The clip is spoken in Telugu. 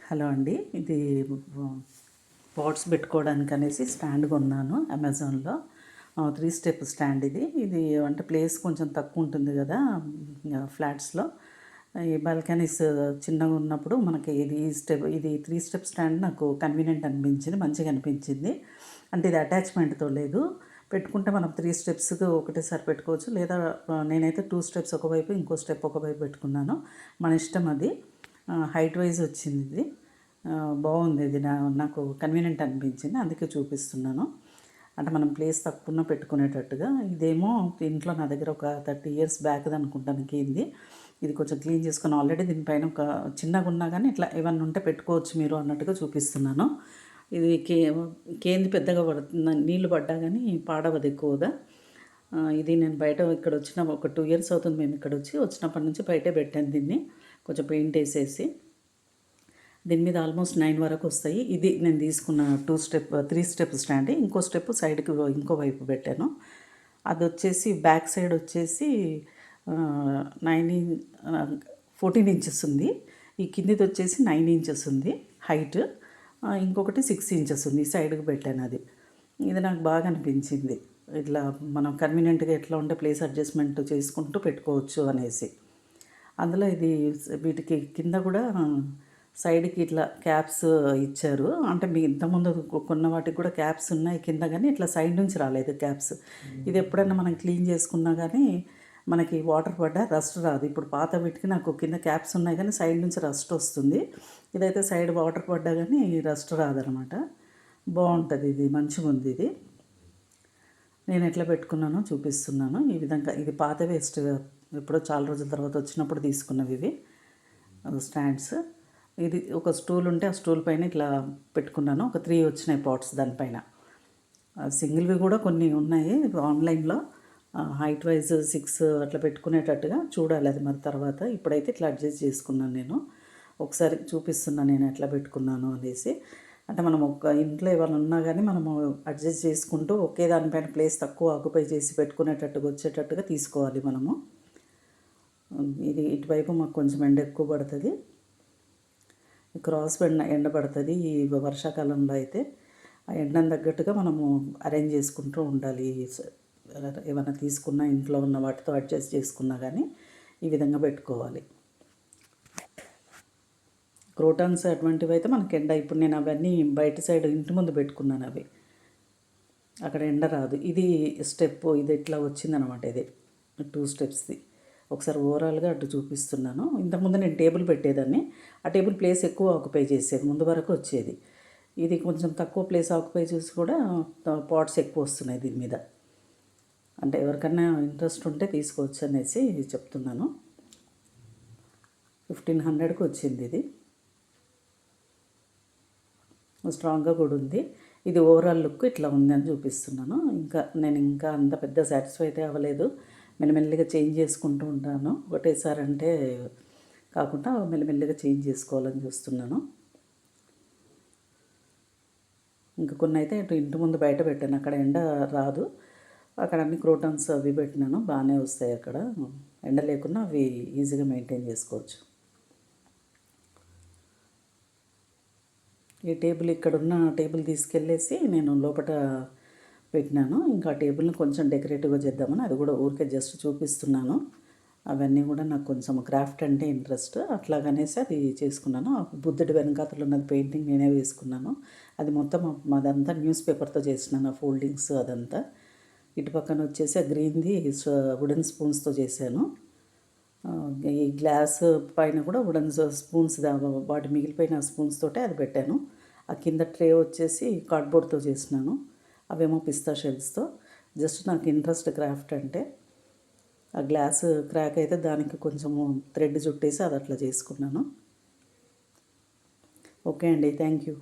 హలో అండి, ఇది పాట్స్ పెట్టుకోవడానికి అనేసి స్టాండ్ కొన్నాను అమెజాన్లో. 3 స్టెప్ స్టాండ్ ఇది అంటే ప్లేస్ కొంచెం తక్కువ ఉంటుంది కదా ఫ్లాట్స్లో. ఈ బాల్కనీస్ చిన్నగా ఉన్నప్పుడు మనకి ఇది 3 స్టెప్ స్టాండ్ నాకు కన్వీనియంట్ అనిపించింది, మంచిగా అనిపించింది. అంటే ఇది అటాచ్మెంట్తో లేదు, పెట్టుకుంటే మనం 3 స్టెప్స్కి ఒకటేసారి పెట్టుకోవచ్చు. లేదా నేనైతే 2 స్టెప్స్ ఒకవైపు, ఇంకో స్టెప్ ఒకవైపు పెట్టుకున్నాను. మన ఇష్టం అది. హైట్ వైజ్ వచ్చింది ఇది. బాగుంది ఇది. నాకు కన్వీనియంట్ అనిపించింది, అందుకే చూపిస్తున్నాను. అంటే మనం ప్లేస్ తక్కువ పెట్టుకునేటట్టుగా. ఇదేమో ఇంట్లో నా దగ్గర ఒక 30 ఇయర్స్ బ్యాక్ది అనుకుంటాను కీంది. ఇది కొంచెం క్లీన్ చేసుకుని ఆల్రెడీ దీనిపైన ఒక చిన్నగా ఉన్నా కానీ ఇట్లా ఏమన్నా ఉంటే పెట్టుకోవచ్చు మీరు అన్నట్టుగా చూపిస్తున్నాను. ఇది కేంది పెద్దగా పడుతుంది, నీళ్ళు పడ్డా కానీ పాడవదు ఎక్కువగా. ఇది నేను బయట ఇక్కడ వచ్చిన ఒక 2 ఇయర్స్ అవుతుంది మేము ఇక్కడ వచ్చినప్పటి నుంచి బయటే పెట్టాను దీన్ని, కొంచెం పెయింట్ వేసేసి. దీని మీద ఆల్మోస్ట్ 9 వరకు వస్తాయి. ఇది నేను తీసుకున్న 3 స్టెప్ స్టాండ్. ఇంకో స్టెప్ సైడ్కి ఇంకో వైపు పెట్టాను. అది వచ్చేసి బ్యాక్ సైడ్ వచ్చేసి 14 ఇంచెస్ ఉంది. ఈ కిందిది వచ్చేసి 9 ఇంచెస్ ఉంది హైట్. ఇంకొకటి 6 ఇంచెస్ ఉంది, సైడ్కి పెట్టాను అది. ఇది నాకు బాగా అనిపించింది. ఇట్లా మనం కన్వీనియంట్గా ఎట్లా ఉంటే ప్లేస్ అడ్జస్ట్మెంట్ చేసుకుంటూ పెట్టుకోవచ్చు అనేసి. అందులో ఇది వీటికి కింద కూడా సైడ్కి ఇట్లా క్యాప్స్ ఇచ్చారు. అంటే మీ ఇంతకుముందు కొన్న వాటికి కూడా క్యాప్స్ ఉన్నాయి కింద, కానీ ఇట్లా సైడ్ నుంచి రాలేదు క్యాప్స్. ఇది ఎప్పుడైనా మనం క్లీన్ చేసుకున్నా కానీ మనకి వాటర్ పడ్డా రస్ట్ రాదు. ఇప్పుడు పాత వీటికి నాకు కింద క్యాప్స్ ఉన్నాయి కానీ సైడ్ నుంచి రస్ట్ వస్తుంది. ఇదైతే సైడ్ వాటర్ పడ్డా కానీ రస్ట్ రాదనమాట. బాగుంటుంది ఇది, మంచిగా ఉంది ఇది. నేను ఎట్లా పెట్టుకున్నానో చూపిస్తున్నాను. ఈ విధంగా ఇది పాత వేస్ట్, ఎప్పుడో చాలా రోజుల తర్వాత వచ్చినప్పుడు తీసుకున్నవి ఇవి స్టాండ్స్. ఇది ఒక స్టూల్ ఉంటే ఆ స్టూల్ పైన ఇట్లా పెట్టుకున్నాను. ఒక 3 వచ్చినాయి పాట్స్ దానిపైన. సింగిల్వి కూడా కొన్ని ఉన్నాయి ఆన్లైన్లో. హైట్ వైజ్ 6 అట్లా పెట్టుకునేటట్టుగా చూడాలి అది మరి తర్వాత. ఇప్పుడైతే ఇట్లా అడ్జస్ట్ చేసుకున్నాను నేను. ఒకసారి చూపిస్తున్నాను నేను ఎట్లా పెట్టుకున్నాను అనేసి. అంటే మనం ఒక ఇంట్లో ఏమైనా ఉన్నా కానీ మనము అడ్జస్ట్ చేసుకుంటూ ఒకే దానిపైన ప్లేస్ తక్కువ ఆక్యుపై చేసి పెట్టుకునేటట్టుగా వచ్చేటట్టుగా తీసుకోవాలి మనము. ఇది ఇటువైపు మాకు కొంచెం ఎండ ఎక్కువ పడుతుంది, క్రాస్ ఎండ పడుతుంది ఈ వర్షాకాలంలో అయితే. ఆ ఎండను తగ్గట్టుగా మనము అరేంజ్ చేసుకుంటూ ఉండాలి. ఏమైనా తీసుకున్నా ఇంట్లో ఉన్న వాటితో అడ్జస్ట్ చేసుకున్నా కానీ ఈ విధంగా పెట్టుకోవాలి. క్రోటాన్స్ అటువంటివి అయితే మనకి ఎండ, ఇప్పుడు నేను అవన్నీ బయట సైడ్ ఇంటి ముందు పెట్టుకున్నాను, అవి అక్కడ ఎండ రాదు. ఇది స్టెప్, ఇది ఇట్లా వచ్చిందనమాట. ఇది 2 స్టెప్స్ది. ఒకసారి ఓవరాల్గా అటు చూపిస్తున్నాను. ఇంతకుముందు నేను టేబుల్ పెట్టేదాన్ని, ఆ టేబుల్ ప్లేస్ ఎక్కువ ఆక్యుపై చేసేది, ముందు వరకు వచ్చేది. ఇది కొంచెం తక్కువ ప్లేస్ ఆక్యుపై చేసి కూడా పాట్స్ ఎక్కువ వస్తున్నాయి దీని మీద. అంటే ఎవరికన్నా ఇంట్రెస్ట్ ఉంటే తీసుకోవచ్చు అనేసి చెప్తున్నాను. 1500కి వచ్చింది ఇది. స్ట్రాంగ్గా కూడా ఉంది. ఇది ఓవరాల్ లుక్ ఇట్లా ఉందని చూపిస్తున్నాను. నేను అంత పెద్ద సాటిస్ఫై అయితే అవ్వలేదు. మెల్లిమెల్లిగా చేంజ్ చేసుకుంటూ ఉంటాను. ఒకటేసారి అంటే కాకుండా మెల్లిమెల్లిగా చేంజ్ చేసుకోవాలని చూస్తున్నాను. ఇంకా కొన్ని అయితే ఇటు ఇంటి ముందు బయట పెట్టాను, అక్కడ ఎండ రాదు. అక్కడ అన్ని క్రోటాన్స్ అవి పెట్టినాను, బాగానే వస్తాయి. అక్కడ ఎండ లేకున్నా అవి ఈజీగా మెయింటైన్ చేసుకోవచ్చు. ఈ టేబుల్, ఇక్కడున్న టేబుల్ తీసుకెళ్ళేసి నేను లోపల పెట్టినాను. ఇంకా టేబుల్ని కొంచెం డెకరేటివ్గా చేద్దామని అది కూడా ఊరికే జస్ట్ చూపిస్తున్నాను. అవన్నీ కూడా నాకు కొంచెం క్రాఫ్ట్ అంటే ఇంట్రెస్ట్, అట్లాగనేసి అది చేసుకున్నాను. బుద్ధుడి వెనకాతలు ఉన్నది పెయింటింగ్ నేనే వేసుకున్నాను. అది మొత్తం అదంతా న్యూస్ పేపర్తో చేసినాను, ఆ ఫోల్డింగ్స్ అదంతా. ఇటు పక్కన వచ్చేసి ఆ గ్రీన్ది వుడెన్ స్పూన్స్తో చేశాను. ఈ గ్లాస్ పైన కూడా వుడెన్ స్పూన్స్, వాటి మిగిలిపోయిన స్పూన్స్ తోటే అది పెట్టాను. ఆ కింద ట్రే వచ్చేసి కార్డ్బోర్డ్తో చేసినాను, అవేమో పిస్తా షెల్స్తో. జస్ట్ నాకు ఇంట్రెస్ట్ క్రాఫ్ట్ అంటే. ఆ గ్లాస్ క్రాక్ అయితే దానికి కొంచెము థ్రెడ్ చుట్టేసి అది అట్లా చేసుకున్నాను. ఓకే అండి, థ్యాంక్ యూ.